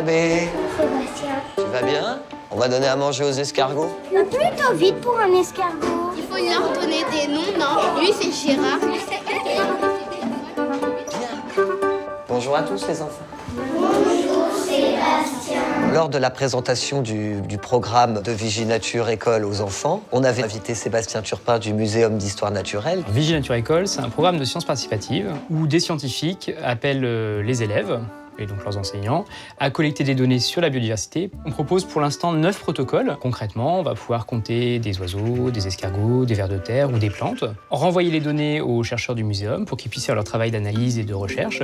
bébé. Sébastien. Tu vas bien? On va donner à manger aux escargots? Plutôt vite pour un escargot. Il faut leur donner des noms, non? Lui, c'est Gérard. Lui, c'est... Bien. Bonjour à tous les enfants. Bonjour Sébastien. Lors de la présentation du programme de Viginature École aux enfants, on avait invité Sébastien Turpin du Muséum d'Histoire Naturelle. Viginature École, c'est un programme de sciences participatives où des scientifiques appellent les élèves, et donc leurs enseignants, à collecter des données sur la biodiversité. On propose pour l'instant 9 protocoles. Concrètement, on va pouvoir compter des oiseaux, des escargots, des vers de terre ou des plantes, renvoyer les données aux chercheurs du muséum pour qu'ils puissent faire leur travail d'analyse et de recherche.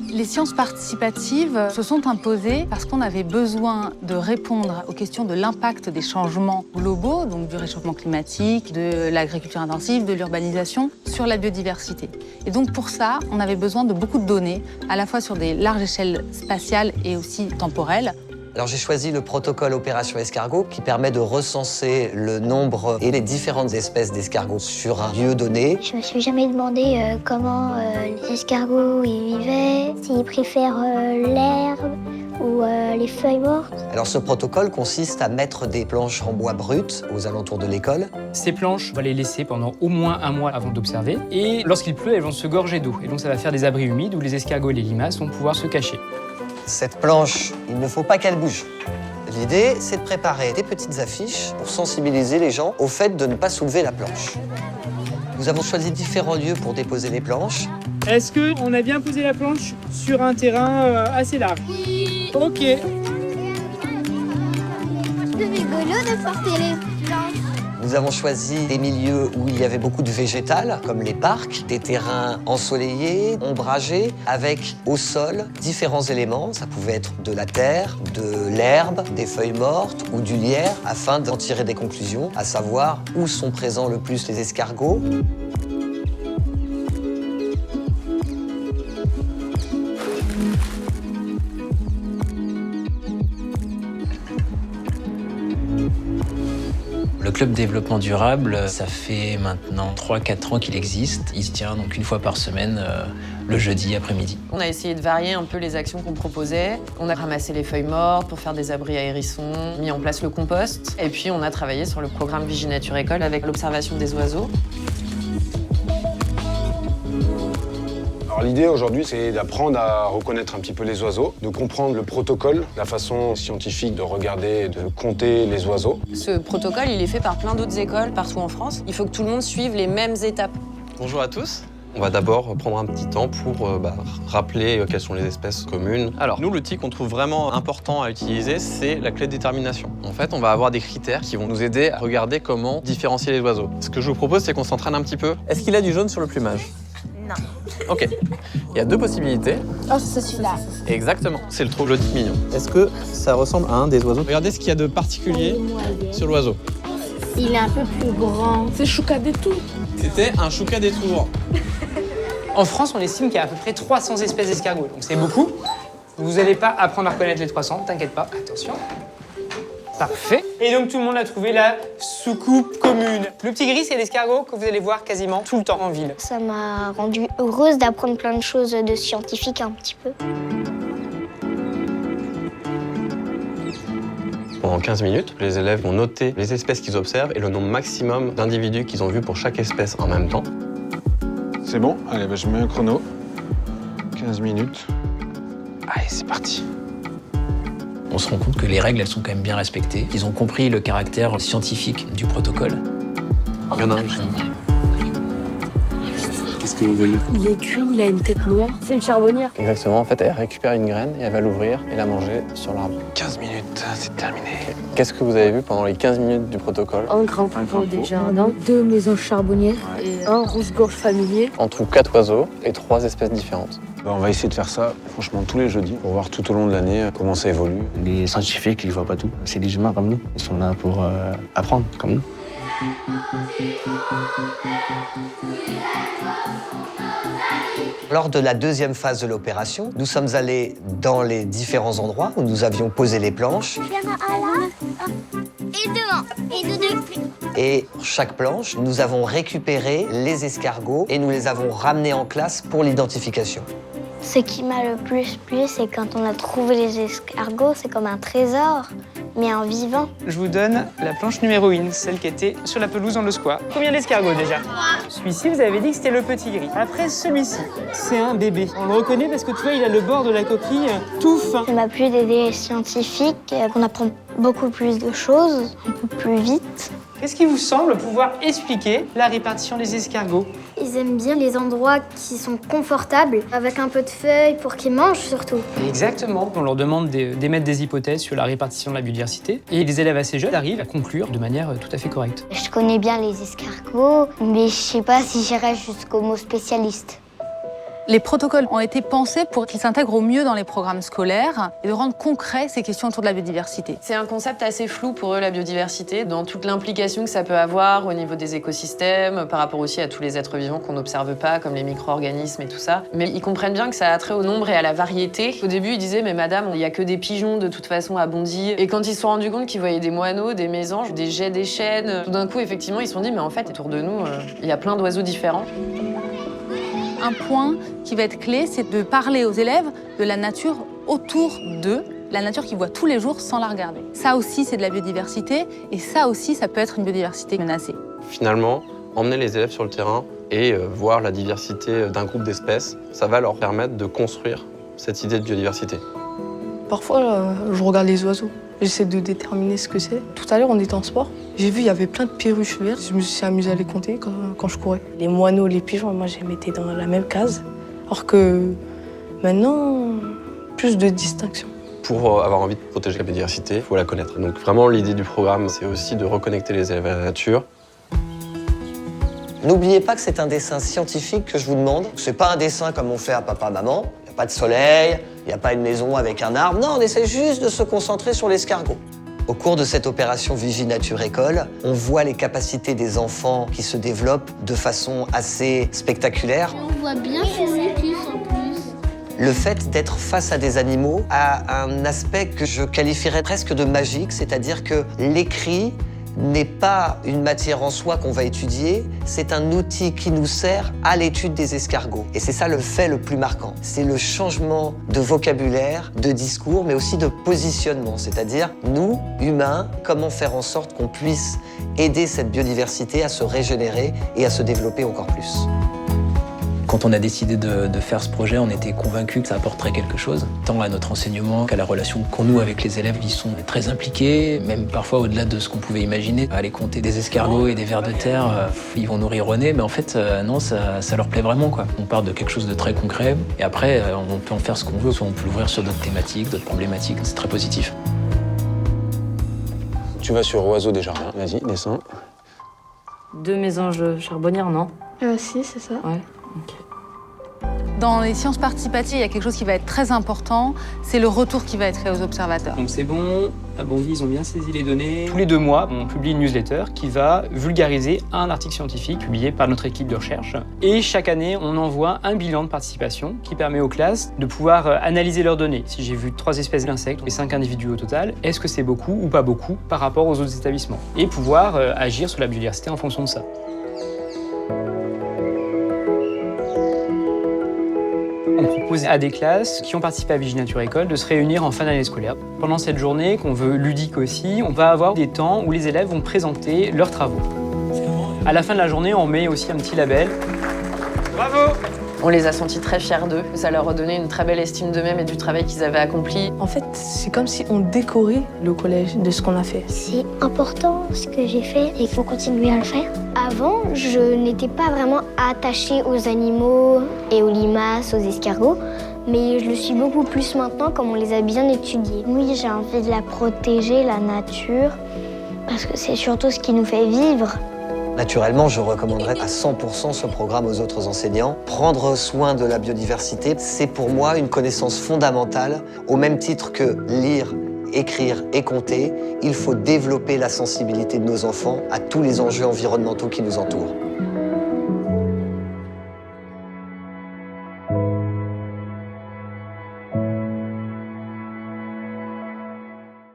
Les sciences participatives se sont imposées parce qu'on avait besoin de répondre aux questions de l'impact des changements globaux, donc du réchauffement climatique, de l'agriculture intensive, de l'urbanisation, sur la biodiversité. Et donc pour ça, on avait besoin de beaucoup de données, à la fois sur des larges échelles spatiales et aussi temporelles. Alors j'ai choisi le protocole Opération Escargot qui permet de recenser le nombre et les différentes espèces d'escargots sur un lieu donné. Je me suis jamais demandé comment les escargots y vivaient, s'ils préfèrent l'herbe ou les feuilles mortes. Alors ce protocole consiste à mettre des planches en bois brut aux alentours de l'école. Ces planches, on va les laisser pendant au moins un mois avant d'observer. Et lorsqu'il pleut, elles vont se gorger d'eau. Et donc ça va faire des abris humides où les escargots et les limaces vont pouvoir se cacher. Cette planche, il ne faut pas qu'elle bouge. L'idée, c'est de préparer des petites affiches pour sensibiliser les gens au fait de ne pas soulever la planche. Nous avons choisi différents lieux pour déposer les planches. Est-ce qu'on a bien posé la planche sur un terrain assez large? Oui. Ok. C'est rigolo de porter les planches. Nous avons choisi des milieux où il y avait beaucoup de végétal, comme les parcs, des terrains ensoleillés, ombragés, avec au sol différents éléments. Ça pouvait être de la terre, de l'herbe, des feuilles mortes ou du lierre, afin d'en tirer des conclusions, à savoir où sont présents le plus les escargots. Le Club Développement Durable, ça fait maintenant 3-4 ans qu'il existe. Il se tient donc une fois par semaine, le jeudi après-midi. On a essayé de varier un peu les actions qu'on proposait. On a ramassé les feuilles mortes pour faire des abris à hérissons, mis en place le compost. Et puis on a travaillé sur le programme Viginature École avec l'observation des oiseaux. Alors l'idée aujourd'hui, c'est d'apprendre à reconnaître un petit peu les oiseaux, de comprendre le protocole, la façon scientifique de regarder et de compter les oiseaux. Ce protocole, il est fait par plein d'autres écoles partout en France. Il faut que tout le monde suive les mêmes étapes. Bonjour à tous. On va d'abord prendre un petit temps pour rappeler quelles sont les espèces communes. Alors, nous, l'outil qu'on trouve vraiment important à utiliser, c'est la clé de détermination. En fait, on va avoir des critères qui vont nous aider à regarder comment différencier les oiseaux. Ce que je vous propose, c'est qu'on s'entraîne un petit peu. Est-ce qu'il a du jaune sur le plumage? Non. Ok. Il y a deux possibilités. Oh, c'est celui-là. Exactement. C'est le trop joli mignon. Est-ce que ça ressemble à un des oiseaux? Regardez ce qu'il y a de particulier sur l'oiseau. Il est un peu plus grand. C'est Chouka des Tours. C'était un chouca des tours. En France, on estime qu'il y a à peu près 300 espèces d'escargots, donc c'est beaucoup. Vous n'allez pas apprendre à reconnaître les 300, t'inquiète pas, attention. Parfait. Et donc tout le monde a trouvé la soucoupe commune. Le petit gris, c'est l'escargot que vous allez voir quasiment tout le temps en ville. Ça m'a rendue heureuse d'apprendre plein de choses de scientifique un petit peu. Pendant 15 minutes, les élèves vont noter les espèces qu'ils observent et le nombre maximum d'individus qu'ils ont vus pour chaque espèce en même temps. C'est bon? Allez, je mets un chrono. 15 minutes. Allez, c'est parti. On se rend compte que les règles, elles sont quand même bien respectées. Ils ont compris le caractère scientifique du protocole. Il y en a un juste. Qu'est-ce que vous voyez? Il est cuit, il a une tête noire. C'est une charbonnière. Exactement, en fait, elle récupère une graine et elle va l'ouvrir et la manger sur l'arbre. 15 minutes, c'est terminé. Qu'est-ce que vous avez vu pendant les 15 minutes du protocole? Un grand pavot des jardins, 2 maisons charbonnières et un rouge-gorge familier. On trouve 4 oiseaux et 3 espèces différentes. On va essayer de faire ça, franchement, tous les jeudis, pour voir tout au long de l'année comment ça évolue. Les scientifiques, ils voient pas tout. C'est des humains comme nous. Ils sont là pour apprendre, comme nous. Lors de la deuxième phase de l'opération, nous sommes allés dans les différents endroits où nous avions posé les planches. Il y en a un là, et devant, et deux. Et pour chaque planche, nous avons récupéré les escargots et nous les avons ramenés en classe pour l'identification. Ce qui m'a le plus plu, c'est quand on a trouvé les escargots, c'est comme un trésor, mais en vivant. Je vous donne la planche numéro 1, celle qui était sur la pelouse dans le square. Combien d'escargots déjà? 3. Celui-ci, vous avez dit que c'était le petit gris. Après, celui-ci, c'est un bébé. On le reconnaît parce que tu vois, il a le bord de la coquille tout fin. Ça m'a plu d'aider les scientifiques, qu'on apprend beaucoup plus de choses, un peu plus vite. Qu'est-ce qui vous semble pouvoir expliquer la répartition des escargots? Ils aiment bien les endroits qui sont confortables, avec un peu de feuilles pour qu'ils mangent surtout. Exactement. On leur demande d'émettre des hypothèses sur la répartition de la biodiversité et les élèves assez jeunes arrivent à conclure de manière tout à fait correcte. Je connais bien les escargots, mais je sais pas si j'irai jusqu'au mot spécialiste. Les protocoles ont été pensés pour qu'ils s'intègrent au mieux dans les programmes scolaires et de rendre concret ces questions autour de la biodiversité. C'est un concept assez flou pour eux, la biodiversité, dans toute l'implication que ça peut avoir au niveau des écosystèmes, par rapport aussi à tous les êtres vivants qu'on n'observe pas, comme les micro-organismes et tout ça. Mais ils comprennent bien que ça a trait au nombre et à la variété. Au début, ils disaient « mais madame, il n'y a que des pigeons de toute façon à Bondy ». Et quand ils se sont rendus compte qu'ils voyaient des moineaux, des mésanges, des geais des chênes, tout d'un coup, effectivement, ils se sont dit « mais en fait, autour de nous, il y a plein d'oiseaux différents ». Un point qui va être clé, c'est de parler aux élèves de la nature autour d'eux, la nature qu'ils voient tous les jours sans la regarder. Ça aussi, c'est de la biodiversité, et ça aussi, ça peut être une biodiversité menacée. Finalement, emmener les élèves sur le terrain et voir la diversité d'un groupe d'espèces, ça va leur permettre de construire cette idée de biodiversité. Parfois, je regarde les oiseaux. J'essaie de déterminer ce que c'est. Tout à l'heure, on était en sport. J'ai vu, il y avait plein de perruches vertes. Je me suis amusée à les compter quand je courais. Les moineaux, les pigeons, moi, je les mettais dans la même case. Alors que maintenant, plus de distinction. Pour avoir envie de protéger la biodiversité, il faut la connaître. Donc vraiment, l'idée du programme, c'est aussi de reconnecter les élèves à la nature. N'oubliez pas que c'est un dessin scientifique que je vous demande. C'est pas un dessin comme on fait à papa-maman. Il n'y a pas de soleil, il n'y a pas une maison avec un arbre. Non, on essaie juste de se concentrer sur l'escargot. Au cours de cette opération Viginature-École, on voit les capacités des enfants qui se développent de façon assez spectaculaire. On voit bien son mucus en plus. Le fait d'être face à des animaux a un aspect que je qualifierais presque de magique, c'est-à-dire que l'écrit n'est pas une matière en soi qu'on va étudier, c'est un outil qui nous sert à l'étude des escargots. Et c'est ça le fait le plus marquant. C'est le changement de vocabulaire, de discours, mais aussi de positionnement. C'est-à-dire, nous, humains, comment faire en sorte qu'on puisse aider cette biodiversité à se régénérer et à se développer encore plus. Quand on a décidé de faire ce projet, on était convaincus que ça apporterait quelque chose, tant à notre enseignement qu'à la relation qu'on noue avec les élèves. Ils sont très impliqués, même parfois au-delà de ce qu'on pouvait imaginer. Aller compter des escargots et des vers de terre, ils vont nous rire au nez, mais en fait, non, ça leur plaît vraiment, quoi. On part de quelque chose de très concret, et après, on peut en faire ce qu'on veut, soit on peut l'ouvrir sur d'autres thématiques, d'autres problématiques. C'est très positif. Tu vas sur Oiseaux des jardins, vas-y, descends. 2 mésanges charbonnières, non? Si, c'est ça. Ouais. Okay. Dans les sciences participatives, il y a quelque chose qui va être très important, c'est le retour qui va être fait aux observateurs. Donc c'est bon, à Bondy, ils ont bien saisi les données. Tous les 2 mois, on publie une newsletter qui va vulgariser un article scientifique publié par notre équipe de recherche. Et chaque année, on envoie un bilan de participation qui permet aux classes de pouvoir analyser leurs données. Si j'ai vu 3 espèces d'insectes et 5 individus au total, est-ce que c'est beaucoup ou pas beaucoup par rapport aux autres établissements? Et pouvoir agir sur la biodiversité en fonction de ça. On propose à des classes qui ont participé à Viginature-École de se réunir en fin d'année scolaire. Pendant cette journée, qu'on veut ludique aussi, on va avoir des temps où les élèves vont présenter leurs travaux. À la fin de la journée, on met aussi un petit label. Bravo! On les a sentis très fiers d'eux. Ça leur a donné une très belle estime d'eux-mêmes et du travail qu'ils avaient accompli. En fait, c'est comme si on décorait le collège de ce qu'on a fait. C'est important ce que j'ai fait et il faut continuer à le faire. Avant, je n'étais pas vraiment attachée aux animaux et aux limaces, aux escargots, mais je le suis beaucoup plus maintenant comme on les a bien étudiés. Oui, j'ai envie de la protéger, la nature, parce que c'est surtout ce qui nous fait vivre. Naturellement, je recommanderais à 100% ce programme aux autres enseignants. Prendre soin de la biodiversité, c'est pour moi une connaissance fondamentale. Au même titre que lire, écrire et compter, il faut développer la sensibilité de nos enfants à tous les enjeux environnementaux qui nous entourent.